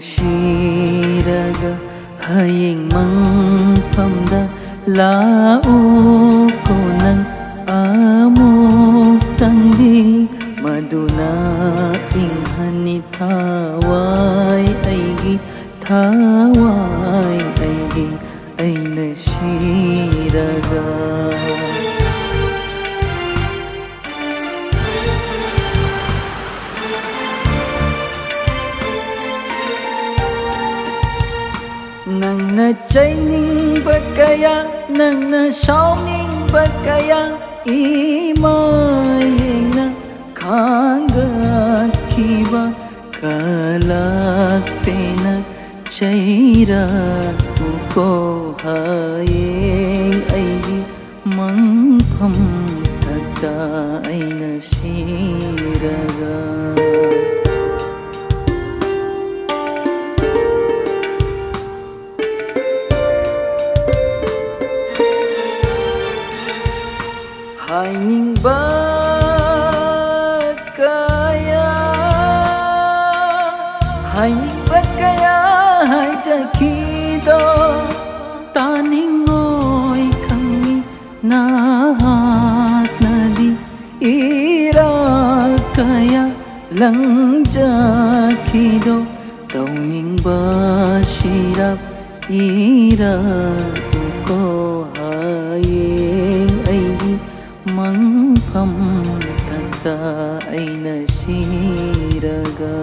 ꯁꯤꯔꯒ ꯍꯌꯦꯡ ꯃꯪꯐꯝꯗ ꯂꯥꯛꯎ ꯀꯣ ꯅꯪ ꯑꯃꯨꯛꯇꯪꯗꯤ ꯃꯗꯨꯅ ꯏꯪꯍꯟꯅꯤ ꯊꯋꯥꯏ ꯑꯩꯒꯤ ꯊꯋꯥꯏ ꯑꯩꯒꯤ ꯑꯩꯅ ꯁꯤꯔꯒ ꯅꯪꯅ ꯆꯩꯅꯤꯡꯕ ꯀꯌꯥ ꯅꯪꯅ ꯁꯥꯎꯅꯤꯡꯕ ꯀꯌꯥ ꯏꯃꯥꯌꯦꯡꯅ ꯈꯥꯡꯒꯠꯈꯤꯕ ꯀꯂꯛꯄꯦꯅ ꯆꯩꯔꯛꯎꯀꯣ ꯍꯌꯦꯡ ꯑꯩꯒꯤ ꯃꯪꯐꯝ ꯊꯛꯇ ꯑꯩꯅ ꯁꯤꯔꯒ ꯍꯥꯏꯅꯤꯡꯕ ꯀꯌꯥ ꯍꯥꯏꯖꯈꯤꯗꯣ ꯇꯥꯅꯤꯡꯉꯣꯏ ꯈꯪꯉꯤ ꯅꯍꯥꯛꯅꯗꯤ ꯏꯔꯥꯜ ꯀꯌꯥ ꯂꯪꯖꯈꯤꯗꯣ ꯇꯧꯅꯤꯡꯕ ꯁꯤꯔꯞ ꯏꯔꯛꯎꯀꯣ ꯍꯌꯦꯡ ꯑꯩꯒꯤ ꯃꯪꯐꯝ ꯊꯛꯇ ꯑꯩꯅ ꯁꯤꯔꯒ